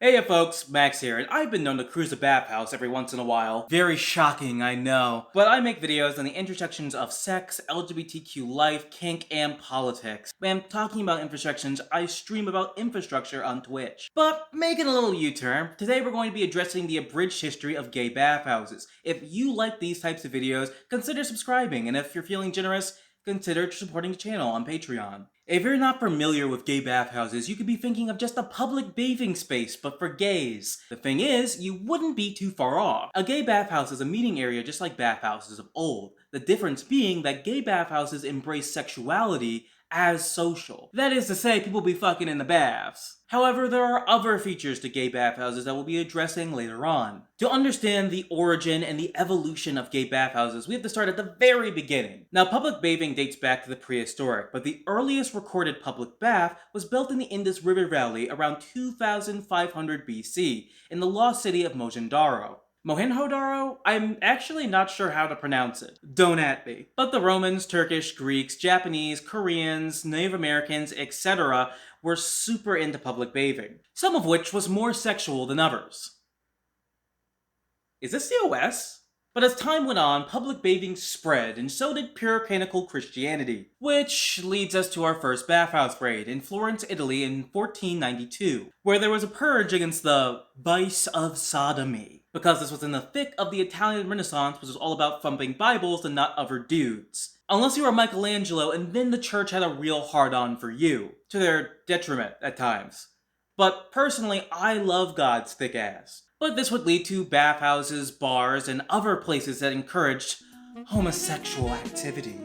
Hey folks, Max here, and I've been known to cruise a bathhouse every once in a while. Very shocking, I know. But I make videos on the intersections of sex, LGBTQ life, kink, and politics. And talking about intersections, I stream about infrastructure on Twitch. But making a little U-turn, today we're going to be addressing the abridged history of gay bathhouses. If you like these types of videos, consider subscribing, and if you're feeling generous, consider supporting the channel on Patreon. If you're not familiar with gay bathhouses, you could be thinking of just a public bathing space, but for gays. The thing is, you wouldn't be too far off. A gay bathhouse is a meeting area just like bathhouses of old. The difference being that gay bathhouses embrace sexuality as social. That is to say, people be fucking in the baths. However, there are other features to gay bathhouses that we'll be addressing later on. To understand the origin and the evolution of gay bathhouses, we have to start at the very beginning. Now, public bathing dates back to the prehistoric, but the earliest recorded public bath was built in the Indus River Valley around 2500 BC in the lost city of Mohenjo-Daro. Mohenjo-Daro? I'm actually not sure how to pronounce it. Don't at me. But the Romans, Turkish, Greeks, Japanese, Koreans, Native Americans, etc. were super into public bathing, some of which was more sexual than others. Is this COS? But as time went on, public bathing spread, and so did puritanical Christianity. Which leads us to our first bathhouse raid in Florence, Italy in 1492, where there was a purge against the vice of sodomy, because this was in the thick of the Italian Renaissance, which was all about thumping Bibles and not other dudes. Unless you were Michelangelo, and then the church had a real hard-on for you, to their detriment at times. But personally, I love God's thick ass. But this would lead to bathhouses, bars, and other places that encouraged homosexual activity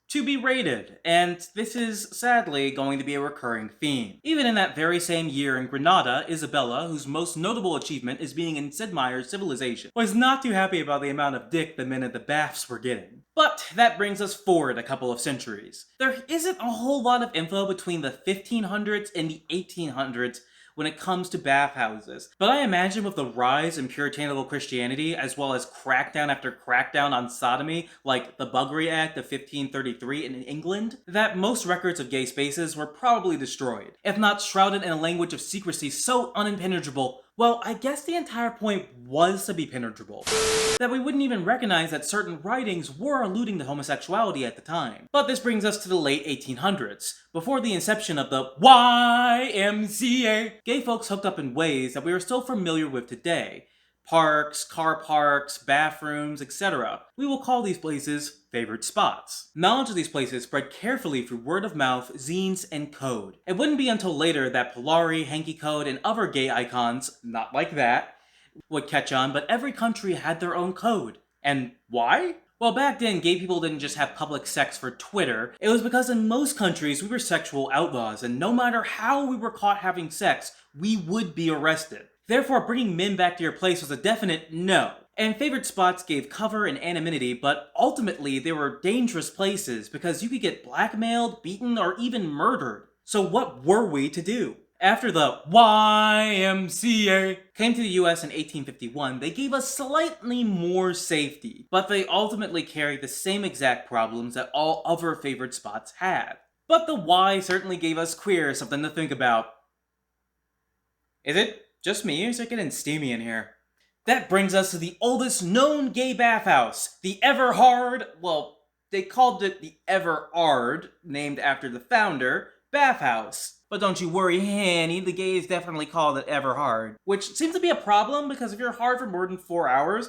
to be raided, and this is sadly going to be a recurring theme. Even in that very same year in Granada, Isabella, whose most notable achievement is being in Sid Meier's Civilization, was not too happy about the amount of dick the men at the baths were getting. But that brings us forward a couple of centuries. There isn't a whole lot of info between the 1500s and the 1800s when it comes to bathhouses. But I imagine with the rise in puritanical Christianity, as well as crackdown after crackdown on sodomy, like the Buggery Act of 1533 in England, that most records of gay spaces were probably destroyed, if not shrouded in a language of secrecy so unimpenetrable. Well, I guess the entire point was to be penetrable, that we wouldn't even recognize that certain writings were alluding to homosexuality at the time. But this brings us to the late 1800s, before the inception of the YMCA. Gay folks hooked up in ways that we are still familiar with today. Parks, car parks, bathrooms, etc. We will call these places favorite spots. Knowledge of these places spread carefully through word of mouth, zines, and code. It wouldn't be until later that Polari, Hanky Code, and other gay icons, not like that, would catch on, but every country had their own code. And why? Well, back then, gay people didn't just have public sex for Twitter. It was because in most countries, we were sexual outlaws, and no matter how we were caught having sex, we would be arrested. Therefore, bringing men back to your place was a definite no. And favorite spots gave cover and anonymity, but ultimately they were dangerous places because you could get blackmailed, beaten, or even murdered. So what were we to do? After the YMCA came to the US in 1851, they gave us slightly more safety, but they ultimately carried the same exact problems that all other favorite spots had. But the Y certainly gave us queer something to think about. Is it just me, or is it getting steamy in here? That brings us to the oldest known gay bathhouse, the Everard, well, they called it the Everard, named after the founder, Bathhouse. But don't you worry, Hanny, the gays definitely called it Everhard, which seems to be a problem because if you're hard for more than 4 hours.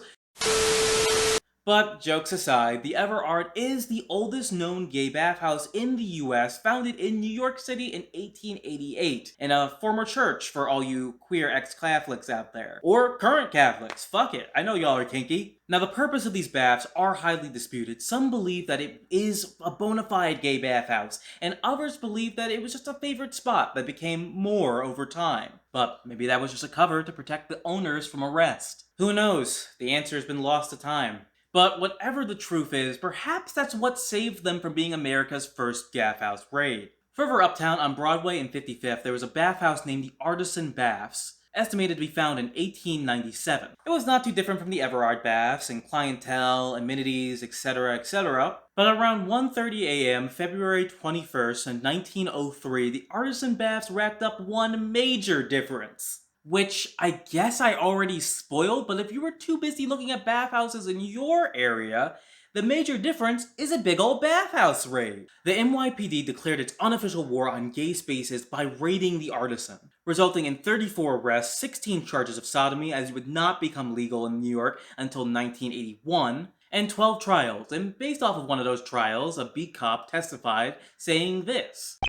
But jokes aside, the Everard is the oldest known gay bathhouse in the US, founded in New York City in 1888, in a former church for all you queer ex-Catholics out there. Or current Catholics, fuck it, I know y'all are kinky. Now the purpose of these baths are highly disputed. Some believe that it is a bona fide gay bathhouse, and others believe that it was just a favorite spot that became more over time. But maybe that was just a cover to protect the owners from arrest. Who knows? The answer has been lost to time. But whatever the truth is, perhaps that's what saved them from being America's first bathhouse raid. Further uptown on Broadway and 55th, there was a bathhouse named the Ariston Baths. estimated to be found in 1897. It was not too different from the Everard baths in clientele, amenities, etc., etc. But around 1:30 a.m., February 21st, in 1903, the artisan baths racked up one major difference. Which I guess I already spoiled, but if you were too busy looking at bathhouses in your area, the major difference is a big old bathhouse raid. The NYPD declared its unofficial war on gay spaces by raiding the Artisan, resulting in 34 arrests, 16 charges of sodomy, as it would not become legal in New York until 1981, and 12 trials. And based off of one of those trials, a beat cop testified saying this.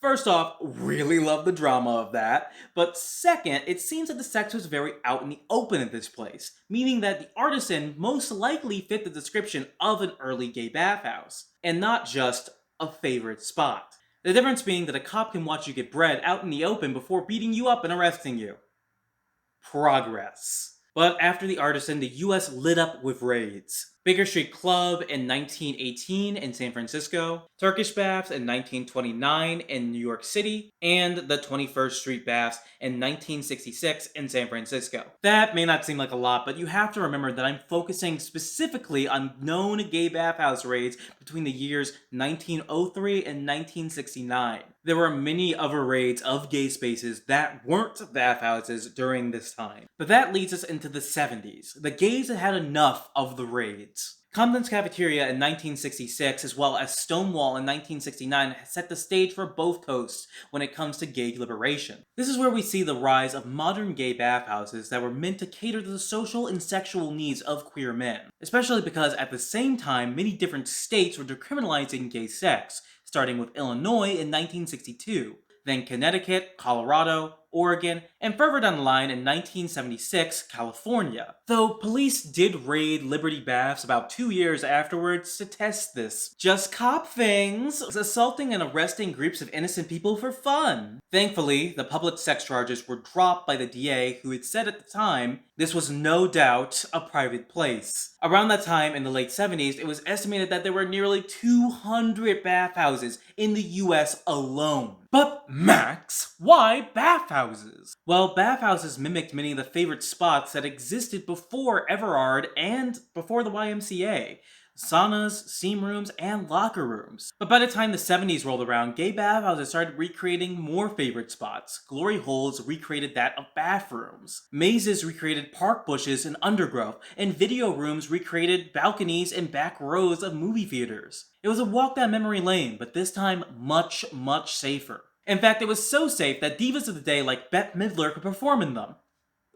First off, really love the drama of that, but second, it seems that the sex was very out in the open at this place, meaning that the Artisan most likely fit the description of an early gay bathhouse, and not just a favorite spot. The difference being that a cop can watch you get bread out in the open before beating you up and arresting you. Progress. But after the Artisan, the US lit up with raids. Baker Street Club in 1918 in San Francisco, Turkish Baths in 1929 in New York City, and the 21st Street Baths in 1966 in San Francisco. That may not seem like a lot, but you have to remember that I'm focusing specifically on known gay bathhouse raids between the years 1903 and 1969. There were many other raids of gay spaces that weren't bathhouses during this time. But that leads us into the 70s. The gays had had enough of the raids. Compton's Cafeteria in 1966, as well as Stonewall in 1969, set the stage for both coasts when it comes to gay liberation. This is where we see the rise of modern gay bathhouses that were meant to cater to the social and sexual needs of queer men, especially because at the same time, many different states were decriminalizing gay sex, starting with Illinois in 1962, then Connecticut, Colorado, Oregon, and further down the line in 1976, California. Though police did raid Liberty Baths about 2 years afterwards to test this. Just cop things, assaulting and arresting groups of innocent people for fun. Thankfully, the public sex charges were dropped by the DA, who had said at the time, this was no doubt a private place. Around that time, in the late 70s, it was estimated that there were nearly 200 bathhouses in the US alone. But Max, why bathhouses? Well, bathhouses mimicked many of the favorite spots that existed before Everard and before the YMCA. Saunas, steam rooms, and locker rooms. But by the time the 70s rolled around, gay bathhouses started recreating more favorite spots. Glory holes recreated that of bathrooms. Mazes recreated park bushes and undergrowth, and video rooms recreated balconies and back rows of movie theaters. It was a walk down memory lane, but this time much, much safer. In fact, it was so safe that divas of the day like Bette Midler could perform in them.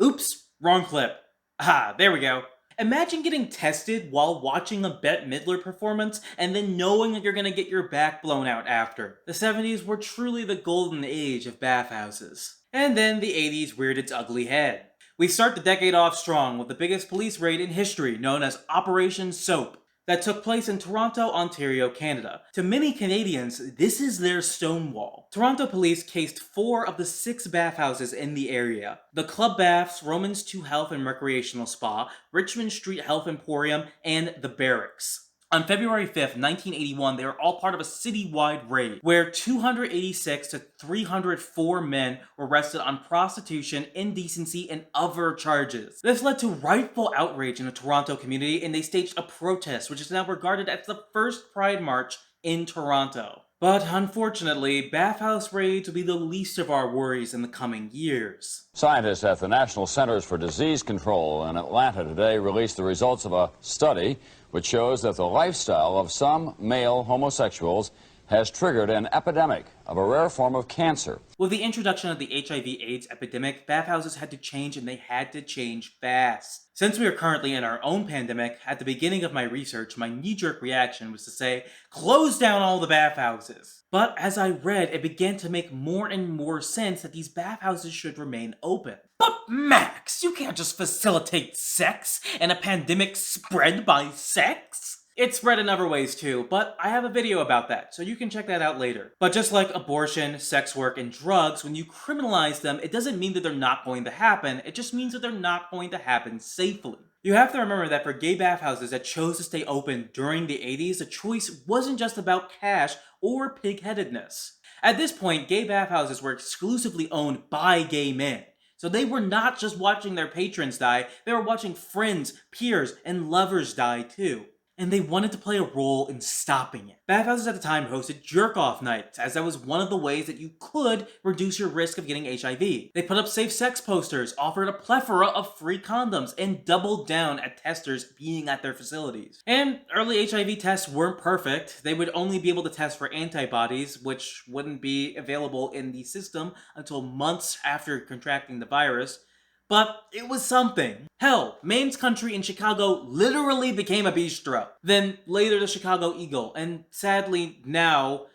Oops, wrong clip. Ah, there we go. Imagine getting tested while watching a Bette Midler performance and then knowing that you're gonna get your back blown out after. The 70s were truly the golden age of bathhouses. And then the 80s reared its ugly head. We start the decade off strong with the biggest police raid in history, known as Operation Soap, that took place in Toronto, Ontario, Canada. To many Canadians, this is their Stonewall. Toronto police cased 4 of the 6 bathhouses in the area. The Club Baths, Romans 2 Health and Recreational Spa, Richmond Street Health Emporium, and the Barracks. On February 5th, 1981, they were all part of a citywide raid where 286 to 304 men were arrested on prostitution, indecency, and other charges. This led to rightful outrage in the Toronto community, and they staged a protest, which is now regarded as the first Pride March in Toronto. But unfortunately, bathhouse raids will be the least of our worries in the coming years. Scientists at the National Centers for Disease Control in Atlanta today released the results of a study which shows that the lifestyle of some male homosexuals has triggered an epidemic of a rare form of cancer. With the introduction of the HIV/AIDS epidemic, bathhouses had to change, and they had to change fast. Since we are currently in our own pandemic, at the beginning of my research, my knee-jerk reaction was to say, close down all the bathhouses. But as I read, it began to make more and more sense that these bathhouses should remain open. But Max, you can't just facilitate sex and a pandemic spread by sex! It's spread in other ways too, but I have a video about that, so you can check that out later. But just like abortion, sex work, and drugs, when you criminalize them, it doesn't mean that they're not going to happen, it just means that they're not going to happen safely. You have to remember that for gay bathhouses that chose to stay open during the 80s, the choice wasn't just about cash or pig-headedness. At this point, gay bathhouses were exclusively owned by gay men. So they were not just watching their patrons die, they were watching friends, peers, and lovers die too. And they wanted to play a role in stopping it. Bathhouses at the time hosted jerk-off nights, as that was one of the ways that you could reduce your risk of getting HIV. They put up safe sex posters, offered a plethora of free condoms, and doubled down at testers being at their facilities. And early HIV tests weren't perfect. They would only be able to test for antibodies, which wouldn't be available in the system until months after contracting the virus. But it was something. Hell, Maine's Country in Chicago literally became a bistro. Then later the Chicago Eagle, and sadly now,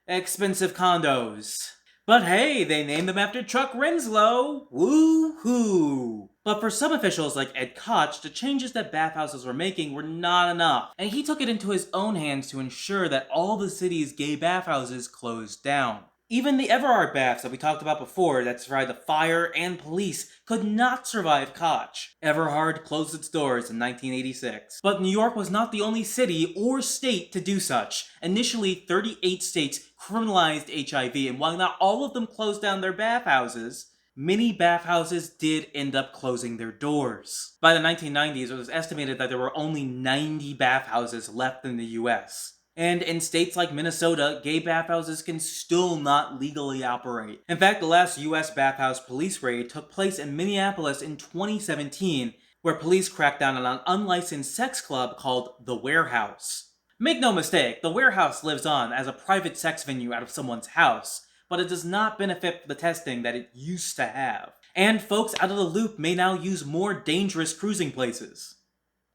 expensive condos. But hey, they named them after Chuck Renslow. Woo-hoo! But for some officials like Ed Koch, the changes that bathhouses were making were not enough, and he took it into his own hands to ensure that all the city's gay bathhouses closed down. Even the Everard baths that we talked about before that survived the fire and police could not survive Koch. Everard closed its doors in 1986. But New York was not the only city or state to do such. Initially, 38 states criminalized HIV, and while not all of them closed down their bathhouses, many bathhouses did end up closing their doors. By the 1990s, it was estimated that there were only 90 bathhouses left in the US. And in states like Minnesota, gay bathhouses can still not legally operate. In fact, the last US bathhouse police raid took place in Minneapolis in 2017, where police cracked down on an unlicensed sex club called The Warehouse. Make no mistake, The Warehouse lives on as a private sex venue out of someone's house, but it does not benefit the testing that it used to have. And folks out of the loop may now use more dangerous cruising places.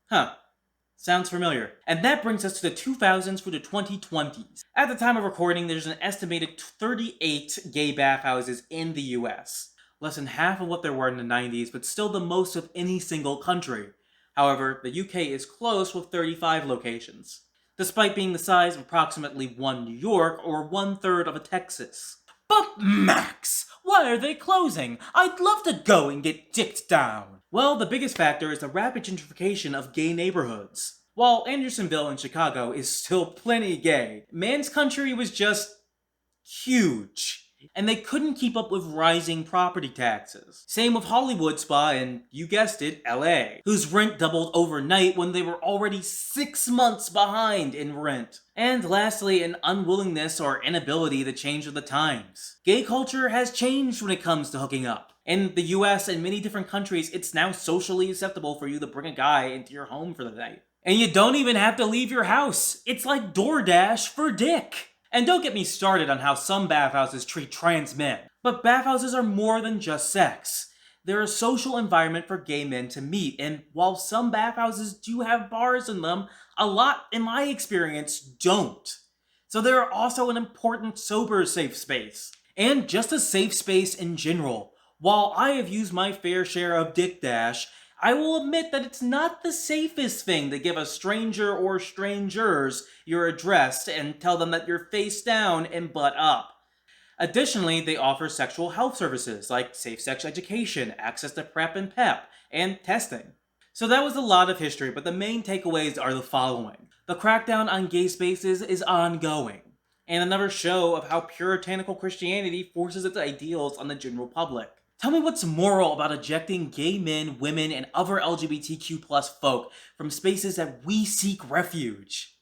Huh. Sounds familiar. And that brings us to the 2000s through the 2020s. At the time of recording, there's an estimated 38 gay bathhouses in the US. Less than half of what there were in the 90s, but still the most of any single country. However, the UK is close with 35 locations, despite being the size of approximately one New York or 1/3 of a Texas. But Max, why are they closing? I'd love to go and get dicked down. Well, the biggest factor is the rapid gentrification of gay neighborhoods. While Andersonville in Chicago is still plenty gay, Man's Country was just huge. And they couldn't keep up with rising property taxes. Same with Hollywood Spa in, you guessed it, LA, whose rent doubled overnight when they were already 6 months behind in rent. And lastly, an unwillingness or inability to change with the times. Gay culture has changed when it comes to hooking up. In the US and many different countries, it's now socially acceptable for you to bring a guy into your home for the night. And you don't even have to leave your house. It's like DoorDash for dick. And don't get me started on how some bathhouses treat trans men. But bathhouses are more than just sex. They're a social environment for gay men to meet, and while some bathhouses do have bars in them, a lot, in my experience, don't. So they're also an important sober safe space. And just a safe space in general. While I have used my fair share of dick dash, I will admit that it's not the safest thing to give a stranger or strangers your address and tell them that you're face down and butt up. Additionally, they offer sexual health services like safe sex education, access to PrEP and PEP, and testing. So that was a lot of history, but the main takeaways are the following. The crackdown on gay spaces is ongoing, and another show of how puritanical Christianity forces its ideals on the general public. Tell me what's moral about ejecting gay men, women, and other LGBTQ+ folk from spaces that we seek refuge?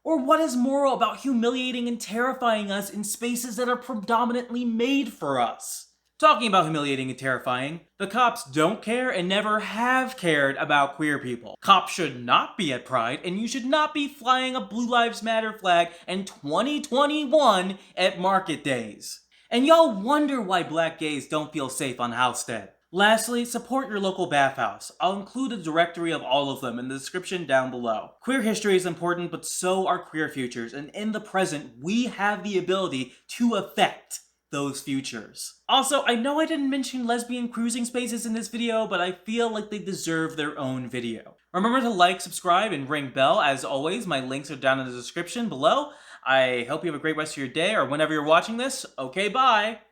Or what is moral about humiliating and terrifying us in spaces that are predominantly made for us? Talking about humiliating and terrifying, the cops don't care and never have cared about queer people. Cops should not be at Pride, and you should not be flying a Blue Lives Matter flag in 2021 at market days. And y'all wonder why black gays don't feel safe on Housestead. Lastly, support your local bathhouse. I'll include a directory of all of them in the description down below. Queer history is important, but so are queer futures, and in the present, we have the ability to affect those futures. Also, I know I didn't mention lesbian cruising spaces in this video, but I feel like they deserve their own video. Remember to like, subscribe, and ring bell. As always, my links are down in the description below. I hope you have a great rest of your day or whenever you're watching this. Okay, bye!